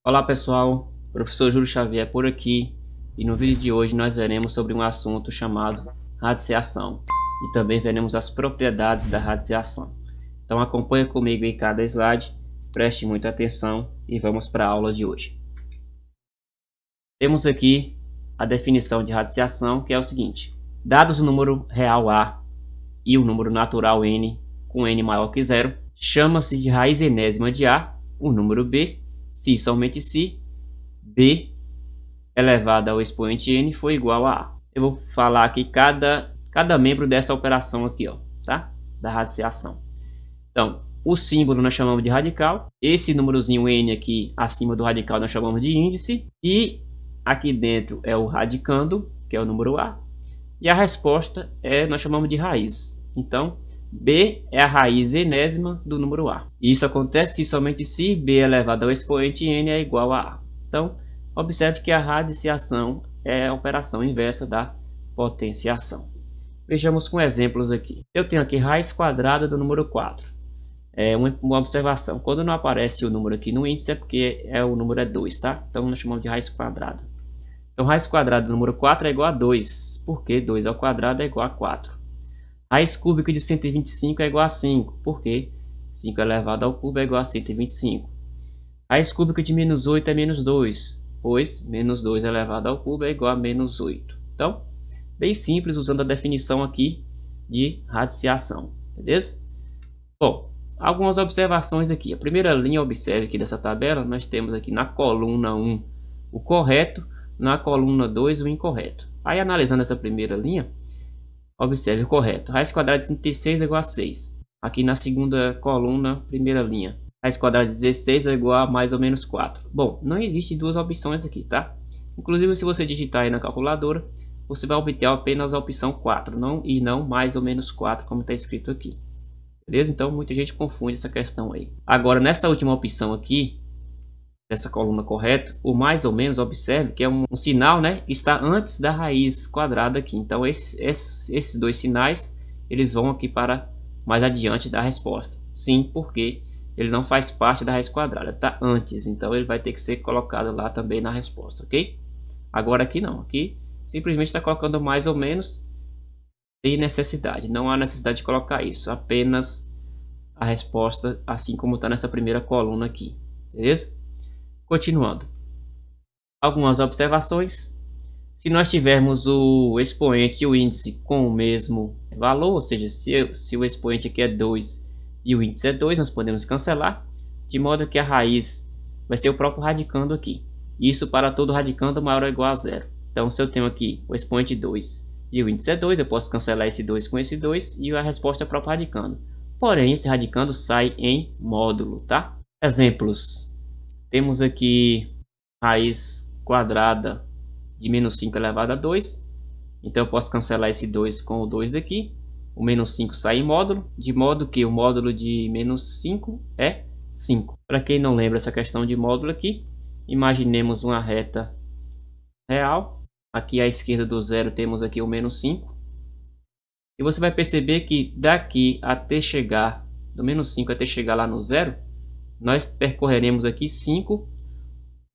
Olá pessoal, professor Júlio Xavier por aqui e no vídeo de hoje nós veremos sobre um assunto chamado radiciação e também veremos as propriedades da radiciação. Então acompanhe comigo em cada slide, preste muita atenção e vamos para a aula de hoje. Temos aqui a definição de radiciação, que é o seguinte: dados o número real A e o número natural N com N maior que zero, chama-se de raiz enésima de A o número B, se somente se B elevado ao expoente n for igual a A. Eu vou falar aqui cada membro dessa operação aqui, ó, tá? Da radiciação. Então, o símbolo nós chamamos de radical, esse númerozinho n aqui acima do radical nós chamamos de índice, e aqui dentro é o radicando, que é o número A, e a resposta nós chamamos de raiz. Então, B é a raiz enésima do número A. E isso acontece se somente se B elevado ao expoente n é igual a A. Então, observe que a radiciação é a operação inversa da potenciação. Vejamos com exemplos aqui. Eu tenho aqui raiz quadrada do número 4. Uma observação. Quando não aparece o número aqui no índice é porque o número é 2, tá? Então, nós chamamos de raiz quadrada. Então, raiz quadrada do número 4 é igual a 2, porque 2 ao quadrado é igual a 4. Raiz cúbica de 125 é igual a 5, porque 5 elevado ao cubo é igual a 125. Raiz cúbica de menos 8 é menos 2, pois menos 2 elevado ao cubo é igual a menos 8. Então, bem simples, usando a definição aqui de radiciação, beleza? Bom, algumas observações aqui. A primeira linha, observe aqui dessa tabela, nós temos aqui na coluna 1 o correto, na coluna 2 o incorreto. Aí, analisando essa primeira linha, observe o correto. Raiz quadrada de 36 é igual a 6. Aqui na segunda coluna, primeira linha. Raiz quadrada de 16 é igual a mais ou menos 4. Bom, não existe duas opções aqui, tá? Inclusive, se você digitar aí na calculadora, você vai obter apenas a opção 4, e não mais ou menos 4, como está escrito aqui. Beleza? Então, muita gente confunde essa questão aí. Agora, nessa última opção aqui, dessa coluna correta, o mais ou menos, observe que é um sinal, né? Está antes da raiz quadrada aqui. Então, esses dois sinais, eles vão aqui para mais adiante da resposta. Sim, porque ele não faz parte da raiz quadrada, está antes. Então, ele vai ter que ser colocado lá também na resposta, ok? Agora aqui não. Aqui, simplesmente está colocando mais ou menos sem necessidade. Não há necessidade de colocar isso. Apenas a resposta, assim como está nessa primeira coluna aqui. Beleza? Continuando, algumas observações. Se nós tivermos o expoente e o índice com o mesmo valor, ou seja, se o expoente aqui é 2 e o índice é 2, nós podemos cancelar, de modo que a raiz vai ser o próprio radicando aqui. Isso para todo radicando maior ou igual a zero. Então, se eu tenho aqui o expoente 2 e o índice é 2, eu posso cancelar esse 2 com esse 2 e a resposta é o próprio radicando. Porém, esse radicando sai em módulo, tá? Exemplos. Temos aqui raiz quadrada de menos 5 elevado a 2. Então, eu posso cancelar esse 2 com o 2 daqui. O menos 5 sai em módulo, de modo que o módulo de menos 5 é 5. Para quem não lembra essa questão de módulo aqui, imaginemos uma reta real. Aqui à esquerda do zero temos aqui o menos 5. E você vai perceber que daqui até chegar, do menos 5 até chegar lá no zero, nós percorreremos aqui 5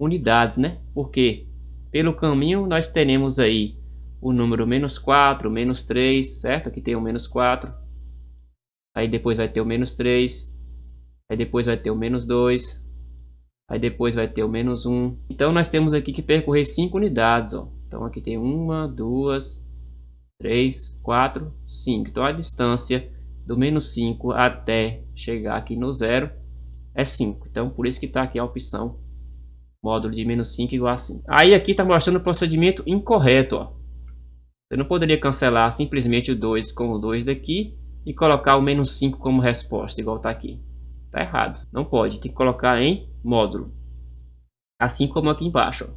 unidades, né? Porque pelo caminho nós teremos aí o número menos 4, menos 3, certo? Aqui tem o menos 4. Aí depois vai ter o menos 3. Aí depois vai ter o menos 2. Aí depois vai ter o menos 1. Então nós temos aqui que percorrer 5 unidades, ó. Então aqui tem 1, 2, 3, 4, 5. Então a distância do menos 5 até chegar aqui no zero é 5. Então, por isso que está aqui a opção módulo de menos 5 igual a 5. Aí aqui está mostrando o procedimento incorreto. Ó. Você não poderia cancelar simplesmente o 2 com o 2 daqui e colocar o menos 5 como resposta, igual está aqui. Está errado. Não pode. Tem que colocar em módulo. Assim como aqui embaixo. Ó.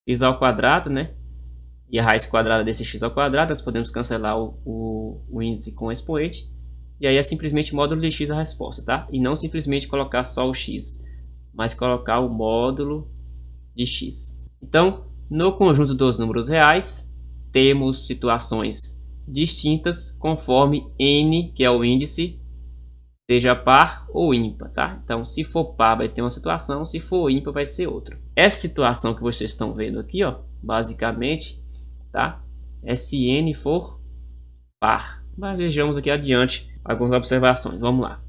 X ao quadrado, né? E a raiz quadrada desse x ao quadrado. Nós podemos cancelar o índice com o expoente. E aí é simplesmente módulo de x a resposta, tá? E não simplesmente colocar só o x, mas colocar o módulo de x. Então, no conjunto dos números reais, temos situações distintas conforme n, que é o índice, seja par ou ímpar, tá? Então, se for par vai ter uma situação, se for ímpar vai ser outra. Essa situação que vocês estão vendo aqui, ó, basicamente, tá? É se n for par. Mas vejamos aqui adiante algumas observações. Vamos lá.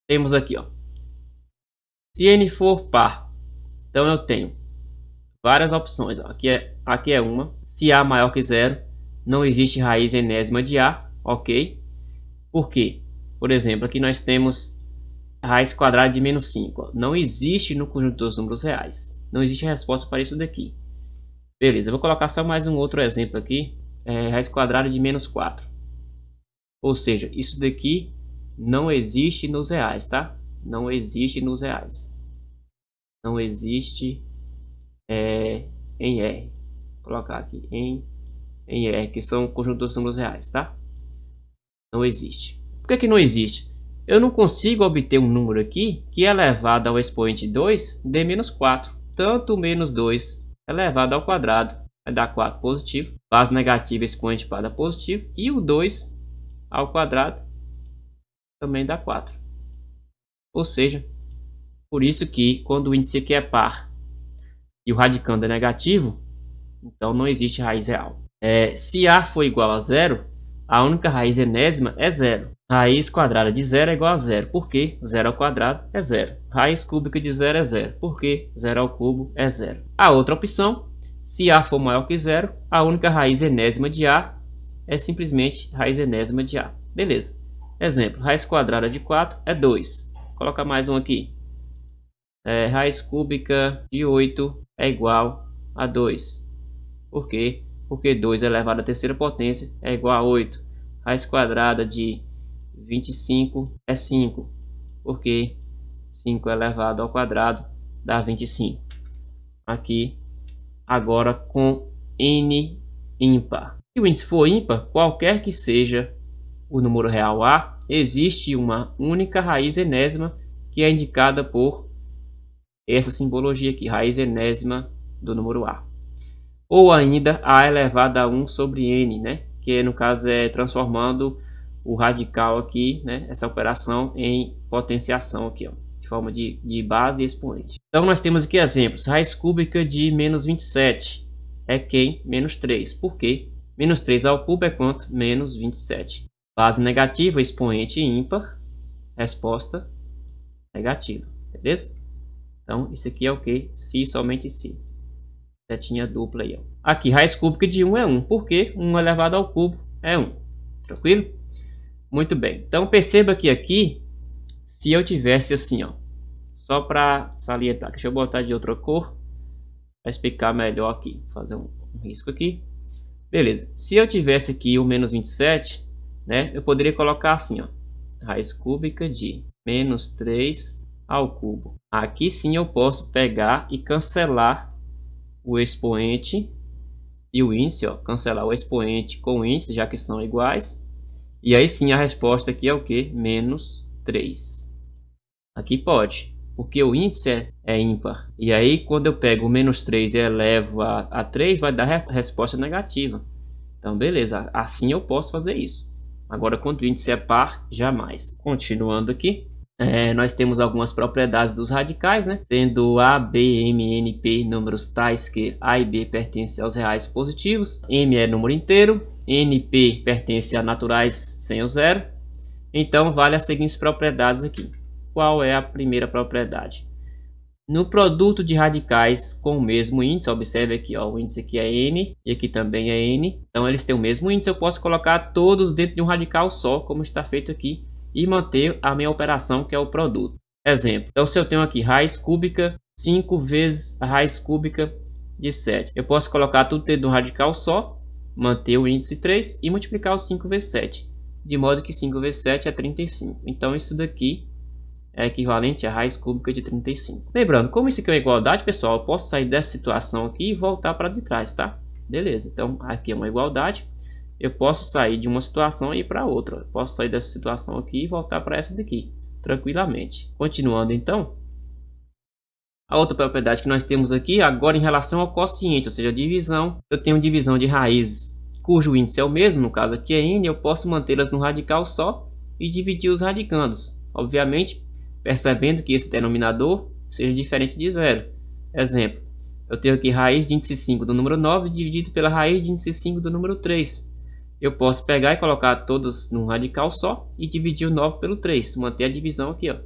Temos aqui, ó, se n for par, então eu tenho várias opções, ó. Aqui é uma. Se a maior que zero, não existe raiz enésima de a, ok? Por quê? Por exemplo, aqui nós temos raiz quadrada de menos 5. Ó. Não existe no conjunto dos números reais. Não existe resposta para isso daqui. Beleza, eu vou colocar só mais um outro exemplo aqui. Raiz quadrada de menos 4. Ou seja, isso daqui não existe nos reais, tá? Não existe nos reais. Não existe em R. Vou colocar aqui em R, que são o conjunto dos números reais, tá? Não existe. Por que que não existe? Eu não consigo obter um número aqui que elevado ao expoente 2 dê menos 4. Tanto menos 2 elevado ao quadrado vai dar 4 positivo. Base negativa, expoente para dar positivo. E o 2 ao quadrado também dá 4. Ou seja, por isso que quando o índice aqui é par e o radicando é negativo, então não existe raiz real. Se A for igual a zero, a única raiz enésima é zero. Raiz quadrada de zero é igual a zero. Por quê? Zero ao quadrado é zero. Raiz cúbica de zero é zero. Por quê? Zero ao cubo é zero. A outra opção, se A for maior que zero, a única raiz enésima de A é simplesmente raiz enésima de A. Beleza. Exemplo, raiz quadrada de 4 é 2. Vou colocar mais um aqui. Raiz cúbica de 8 é igual a 2. Por quê? Porque 2 elevado à terceira potência é igual a 8. Raiz quadrada de 25 é 5. Porque 5 elevado ao quadrado dá 25. Aqui, agora com n ímpar. Se o índice for ímpar, qualquer que seja o número real A, existe uma única raiz enésima que é indicada por essa simbologia aqui, raiz enésima do número A. Ou ainda A elevado a 1 sobre N, né? Que no caso é transformando o radical aqui, né? Essa operação em potenciação aqui, ó, de forma de base e expoente. Então nós temos aqui exemplos. Raiz cúbica de menos 27 é quem? Menos 3. Por quê? Menos 3 ao cubo é quanto? Menos 27. Base negativa, expoente ímpar, resposta negativa. Beleza? Então isso aqui é o que? Se, somente se. Setinha dupla aí, ó. Aqui, raiz cúbica de 1 é 1. Por quê? 1 elevado ao cubo é 1. Tranquilo? Muito bem. Então, perceba que aqui, se eu tivesse assim, ó, só para salientar, deixa eu botar de outra cor, para explicar melhor aqui. Vou fazer um risco aqui. Beleza. Se eu tivesse aqui o menos 27, né, eu poderia colocar assim, ó, raiz cúbica de menos 3 ao cubo. Aqui sim eu posso pegar e cancelar o expoente e o índice, ó, cancelar o expoente com o índice, já que são iguais. E aí sim a resposta aqui é o que? Menos 3. Aqui pode, porque o índice é ímpar. E aí quando eu pego o menos 3 e elevo a 3, vai dar resposta negativa. Então beleza, assim eu posso fazer isso. Agora quando o índice é par, jamais. Continuando aqui. Nós temos algumas propriedades dos radicais, né? Sendo A, B, M, N, P números tais que A e B pertencem aos reais positivos, M é número inteiro, N e P pertencem a naturais sem o zero. Então vale as seguintes propriedades aqui. Qual é a primeira propriedade? No produto de radicais com o mesmo índice, observe aqui, ó, o índice aqui é N e aqui também é N. Então eles têm o mesmo índice, eu posso colocar todos dentro de um radical só, como está feito aqui, e manter a minha operação, que é o produto. Exemplo, então se eu tenho aqui raiz cúbica 5 vezes a raiz cúbica de 7, eu posso colocar tudo dentro de um radical só, manter o índice 3 e multiplicar o 5 vezes 7, de modo que 5 vezes 7 é 35. Então isso daqui é equivalente à raiz cúbica de 35. Lembrando, como isso aqui é uma igualdade, pessoal, eu posso sair dessa situação aqui e voltar para de trás, tá? Beleza, então aqui é uma igualdade. Eu posso sair de uma situação e ir para outra. Eu posso sair dessa situação aqui e voltar para essa daqui, tranquilamente. Continuando então, a outra propriedade que nós temos aqui, agora em relação ao quociente, ou seja, a divisão. Eu tenho divisão de raízes cujo índice é o mesmo, no caso aqui é n, eu posso mantê-las no radical só e dividir os radicandos. obviamente, percebendo que esse denominador seja diferente de zero. Exemplo, eu tenho aqui raiz de índice 5 do número 9 dividido pela raiz de índice 5 do número 3. Eu posso pegar e colocar todos num radical só e dividir o 9 pelo 3, manter a divisão aqui, ó,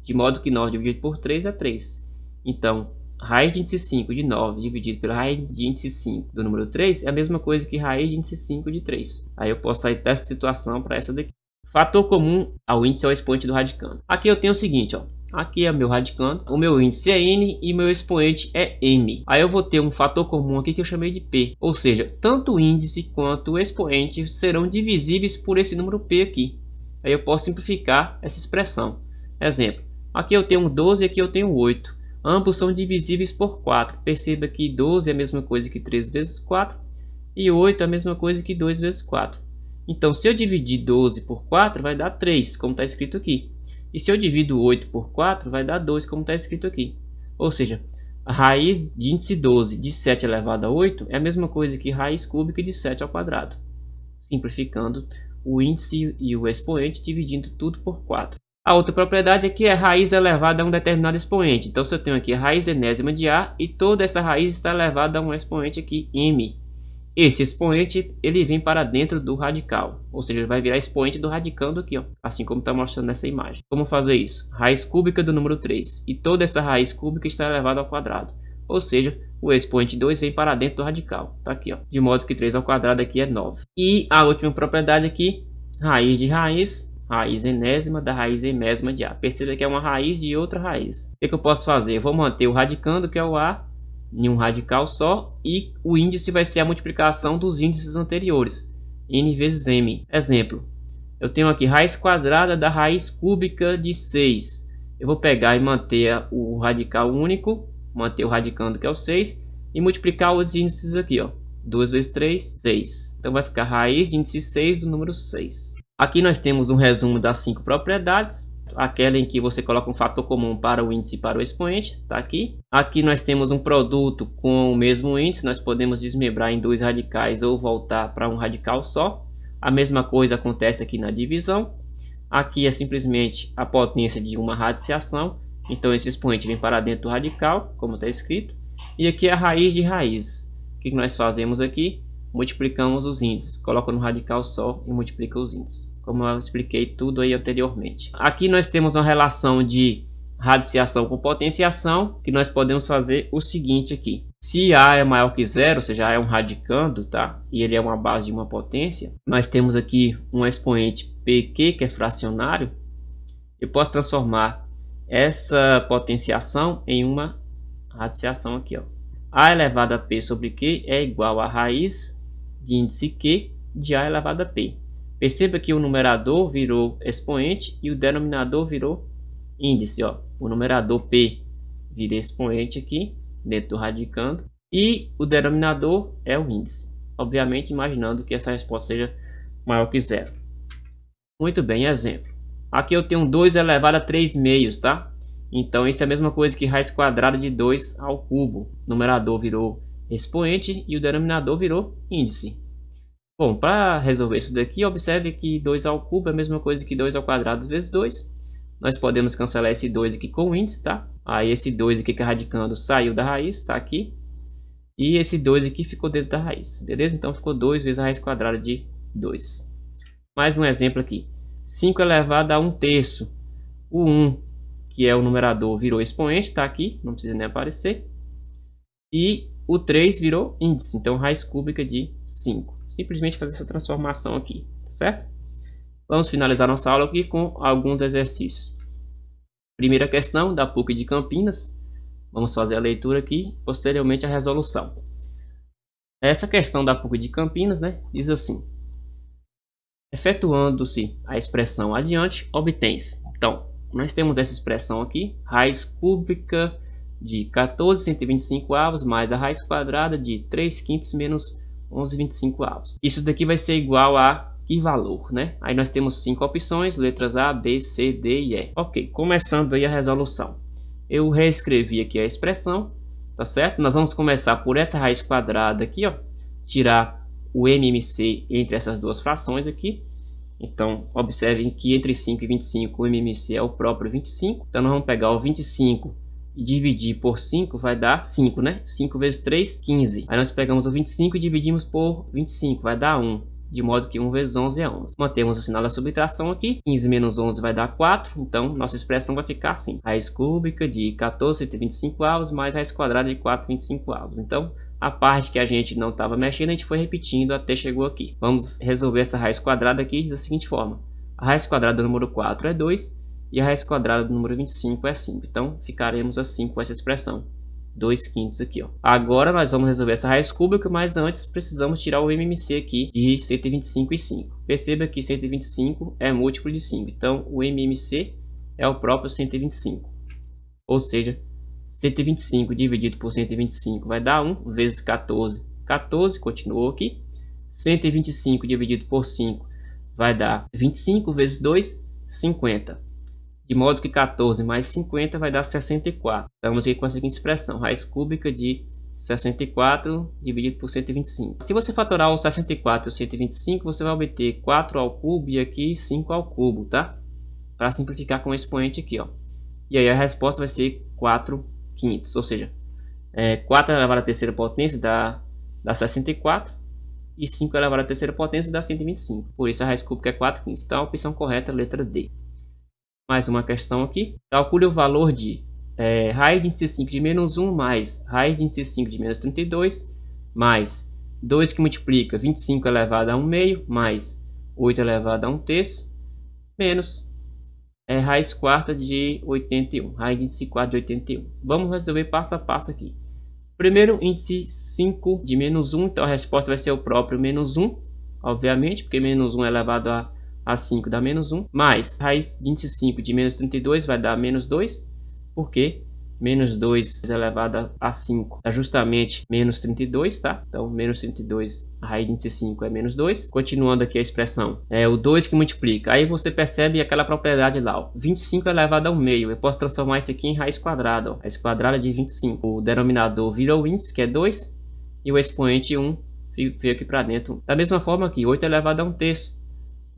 de modo que 9 dividido por 3 é 3. Então, raiz de índice 5 de 9 dividido pela raiz de índice 5 do número 3 é a mesma coisa que raiz de índice 5 de 3. Aí eu posso sair dessa situação para essa daqui. Fator comum ao índice é o expoente do radicando. Aqui eu tenho o seguinte, ó. Aqui é meu radicando, o meu índice é n e meu expoente é m. Aí eu vou ter um fator comum aqui que eu chamei de p. Ou seja, tanto o índice quanto o expoente serão divisíveis por esse número p aqui. Aí eu posso simplificar essa expressão. Exemplo, aqui eu tenho 12 e aqui eu tenho 8. Ambos são divisíveis por 4. Perceba que 12 é a mesma coisa que 3 vezes 4 e 8 é a mesma coisa que 2 vezes 4. Então, se eu dividir 12 por 4, vai dar 3, como está escrito aqui. E se eu divido 8 por 4, vai dar 2, como está escrito aqui. Ou seja, a raiz de índice 12 de 7 elevado a 8 é a mesma coisa que raiz cúbica de 7 ao quadrado. Simplificando o índice e o expoente, dividindo tudo por 4. A outra propriedade é que a raiz é elevada a um determinado expoente. Então, se eu tenho aqui a raiz enésima de A e toda essa raiz está elevada a um expoente aqui, m. Esse expoente ele vem para dentro do radical, ou seja, ele vai virar expoente do radicando aqui, ó, assim como está mostrando nessa imagem. Como fazer isso? Raiz cúbica do número 3 e toda essa raiz cúbica está elevada ao quadrado, ou seja, o expoente 2 vem para dentro do radical, tá aqui, ó, de modo que 3 ao quadrado aqui é 9. E a última propriedade aqui, raiz de raiz enésima da raiz emésima de A. Perceba que é uma raiz de outra raiz. O que eu posso fazer? Eu vou manter o radicando, que é o A, em um radical só, e o índice vai ser a multiplicação dos índices anteriores, n vezes m. Exemplo, eu tenho aqui raiz quadrada da raiz cúbica de 6. Eu vou pegar e manter o radical único, manter o radicando, que é o 6, e multiplicar os índices aqui, ó. 2 vezes 3, 6. Então vai ficar raiz de índice 6 do número 6. Aqui nós temos um resumo das 5 propriedades. Aquela em que você coloca um fator comum para o índice e para o expoente, está aqui. Aqui nós temos um produto com o mesmo índice, nós podemos desmembrar em 2 radicais ou voltar para um radical só. A mesma coisa acontece aqui na divisão. Aqui é simplesmente a potência de uma radiciação, então esse expoente vem para dentro do radical, como está escrito. E aqui é a raiz de raiz. O que nós fazemos aqui? Multiplicamos os índices, coloca no radical só e multiplica os índices, como eu expliquei tudo aí anteriormente. Aqui nós temos uma relação de radiciação com potenciação, que nós podemos fazer o seguinte aqui. Se A é maior que zero, ou seja, A é um radicando, tá? E ele é uma base de uma potência, nós temos aqui um expoente PQ, que é fracionário. Eu posso transformar essa potenciação em uma radiciação aqui, ó. A elevado a P sobre Q é igual a raiz de índice Q de A elevado a P. Perceba que o numerador virou expoente e o denominador virou índice, ó. O numerador P vira expoente aqui, dentro do radicando, e o denominador é o índice. Obviamente, imaginando que essa resposta seja maior que zero. Muito bem, exemplo. Aqui eu tenho 2 elevado a 3 meios, tá? Então, isso é a mesma coisa que raiz quadrada de 2 ao cubo. O numerador virou expoente e o denominador virou índice. Bom, para resolver isso daqui, observe que 2 ao cubo é a mesma coisa que 2 ao quadrado vezes 2. Nós podemos cancelar esse 2 aqui com o índice, tá? Aí esse 2 aqui que é radicando saiu da raiz, tá aqui. E esse 2 aqui ficou dentro da raiz, beleza? Então ficou 2 vezes a raiz quadrada de 2. Mais um exemplo aqui. 5 elevado a 1/3. O 1, que é o numerador, virou expoente, tá aqui, não precisa nem aparecer. E o 3 virou índice, então raiz cúbica de 5. Simplesmente fazer essa transformação aqui, certo? Vamos finalizar nossa aula aqui com alguns exercícios. Primeira questão da PUC de Campinas. Vamos fazer a leitura aqui, posteriormente a resolução. Essa questão da PUC de Campinas, né, diz assim: efetuando-se a expressão adiante, obtém-se. Então, nós temos essa expressão aqui, raiz cúbica de 14/125 mais a raiz quadrada de 3/5 menos 11/25. Isso daqui vai ser igual a que valor, né? Aí nós temos 5 opções, letras A, B, C, D e E. Ok, começando aí a resolução. Eu reescrevi aqui a expressão, tá certo? Nós vamos começar por essa raiz quadrada aqui, ó, tirar o MMC entre essas duas frações aqui. Então, observem que entre 5 e 25 o MMC é o próprio 25. Então, nós vamos pegar o 25 e dividir por 5 vai dar 5, né? 5 vezes 3, 15. Aí nós pegamos o 25 e dividimos por 25, vai dar 1. De modo que 1 vezes 11 é 11. Mantemos o sinal da subtração aqui. 15 menos 11 vai dar 4. Então, nossa expressão vai ficar assim. Raiz cúbica de 14,125 mais raiz quadrada de 4,25. Então, a parte que a gente não estava mexendo, a gente foi repetindo até chegou aqui. Vamos resolver essa raiz quadrada aqui da seguinte forma. A raiz quadrada do número 4 é 2 e a raiz quadrada do número 25 é 5. Então, ficaremos assim com essa expressão. 2 quintos aqui, ó. Agora nós vamos resolver essa raiz cúbica, mas antes precisamos tirar o MMC aqui de 125 e 5. Perceba que 125 é múltiplo de 5. Então, o MMC é o próprio 125. Ou seja, 125 dividido por 125 vai dar 1 vezes 14. 14, continuou aqui. 125 dividido por 5 vai dar 25 vezes 2, 50. De modo que 14 mais 50 vai dar 64. Estamos aqui com a seguinte expressão. Raiz cúbica de 64 dividido por 125. Se você fatorar o 64 e o 125, você vai obter 4 ao cubo e aqui 5 ao cubo, tá? Para simplificar com o expoente aqui, ó. E aí a resposta vai ser 4 quintos. Ou seja, 4 elevado à terceira potência dá 64. E 5 elevado à terceira potência dá 125. Por isso a raiz cúbica é 4 quintos. Então a opção correta é a letra D. Mais uma questão aqui. Calcule o valor de raiz de índice 5 de menos 1 mais raiz de índice 5 de menos 32 mais 2 que multiplica 25 elevado a 1 meio mais 8 elevado a 1 terço menos raiz quarta de 81. Raiz de índice 4 de 81. Vamos resolver passo a passo aqui. Primeiro, índice 5 de menos 1. Então a resposta vai ser o próprio menos 1. Obviamente, porque menos 1 elevado a 5 dá menos 1, mais raiz de índice 5 de menos 32 vai dar menos 2, porque menos 2 elevado a 5 dá justamente menos 32, tá? Então, menos 32, a raiz de índice 5 é menos 2. Continuando aqui a expressão, o 2 que multiplica. Aí você percebe aquela propriedade lá, ó, 25 elevado ao meio. Eu posso transformar isso aqui em raiz quadrada, ó, raiz quadrada de 25. O denominador vira o índice, que é 2, e o expoente 1 veio aqui para dentro. Da mesma forma aqui, 8 elevado a 1 terço.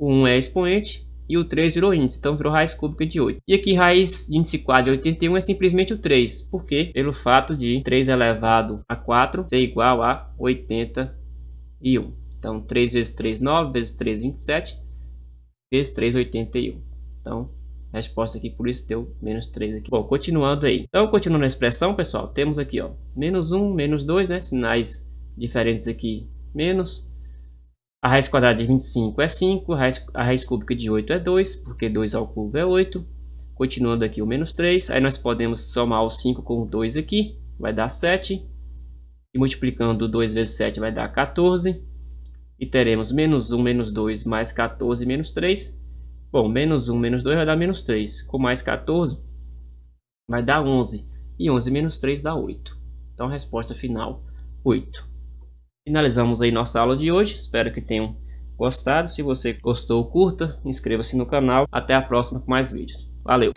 O 1 é expoente e o 3 virou índice, então virou raiz cúbica de 8. E aqui raiz de índice 4 de 81 é simplesmente o 3. Por quê? Pelo fato de 3 elevado a 4 ser igual a 81. Então 3 vezes 3, 9, vezes 3, 27, vezes 3, 81. Então a resposta aqui por isso deu menos 3 aqui. Bom, continuando aí. Então continuando a expressão, pessoal, temos aqui, ó, menos 1, menos 2, né? Sinais diferentes aqui, menos. A raiz quadrada de 25 é 5, a raiz cúbica de 8 é 2, porque 2 ao cubo é 8. Continuando aqui o menos 3, aí nós podemos somar o 5 com o 2 aqui, vai dar 7. E multiplicando 2 vezes 7 vai dar 14. E teremos menos 1, menos 2, mais 14, menos 3. Bom, menos 1, menos 2 vai dar menos 3. Com mais 14 vai dar 11. E 11 menos 3 dá 8. Então a resposta final, 8. Finalizamos aí nossa aula de hoje, espero que tenham gostado. Se você gostou, curta, inscreva-se no canal. Até a próxima com mais vídeos. Valeu!